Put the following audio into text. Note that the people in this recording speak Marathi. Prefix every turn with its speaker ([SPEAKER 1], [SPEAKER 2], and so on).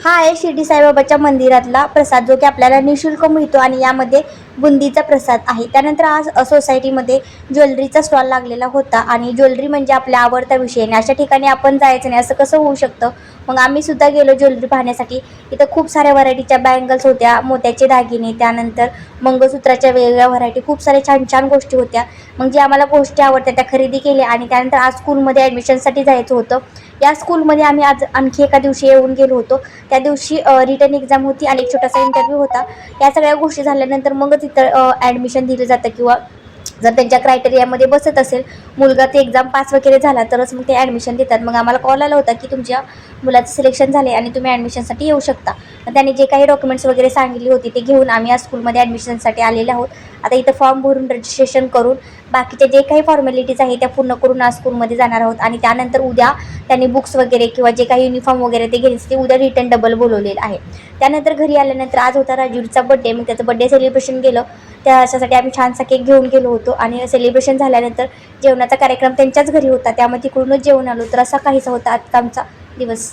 [SPEAKER 1] हा आहे शिर्डी साईबाबाच्या मंदिरातला प्रसाद, जो की आपल्याला निशुल्क मिळतो आणि यामध्ये बुंदीचा प्रसाद आहे. त्यानंतर आज सोसायटीमध्ये ज्वेलरीचा स्टॉल लागलेला होता आणि ज्वेलरी म्हणजे आपल्या आवडता विषय आणि अशा ठिकाणी आपण जायचं नाही असं कसं होऊ शकतं. मग आम्ही सुद्धा गेलो ज्वेलरी पाहण्यासाठी. इथं खूप साऱ्या व्हरायटीच्या बँगल्स होत्या, मोत्याचे दागिने, त्यानंतर मंगळसूत्राच्या वेगवेगळ्या व्हरायटी, खूप साऱ्या छान छान गोष्टी होत्या. मग जी आम्हाला गोष्टी आवडत्या त्या खरेदी केल्या आणि त्यानंतर आज स्कूलमध्ये ॲडमिशनसाठी जायचं होतं. या स्कूलमध्ये आम्ही आज आणखी एका दिवशी येऊन गेलो होतो. त्या दिवशी रिटर्न एक्झाम होती आणि एक छोटासा इंटरव्ह्यू होता. या सगळ्या गोष्टी झाल्यानंतर मग तिथं ॲडमिशन दिलं जातं किंवा जर त्यांच्या क्रायटेरियामध्ये बसत असेल मुलगा ते एक्झाम पास वगैरे झाला तरच मग ते ॲडमिशन देतात. मग आम्हाला कॉल आला होता की तुमच्या मुलाचं सिलेक्शन झाले आणि तुम्ही ॲडमिशनसाठी येऊ शकता. मग त्यांनी जे काही डॉक्युमेंट्स वगैरे सांगितली होती ते घेऊन आम्ही या स्कूलमध्ये ॲडमिशनसाठी आलेले आहोत. आता इथं फॉर्म भरून रजिस्ट्रेशन करून बाकीचे जे काही फॉर्मॅलिटीज आहे त्या पूर्ण करून आज स्कूलमध्ये जाणार आहोत आणि त्यानंतर उद्या त्यांनी बुक्स वगैरे किंवा जे काही युनिफॉर्म वगैरे ते घ्यायचे ते उद्या रिटर्न डबल बोलवलेलं आहे. त्यानंतर घरी आल्यानंतर आज होता राजूचा बड्डे. मग त्याचं बड्डे सेलिब्रेशन केलं. त्यासाठी आम्ही छानसा केक घेऊन गेलो होतो आणि सेलिब्रेशन झाल्यानंतर जेवणाचा कार्यक्रम त्यांच्याच घरी होता, त्यामुळे तिकडूनच जेवून आलो. तर असा काहीसा होता आजचा आमचा दिवस.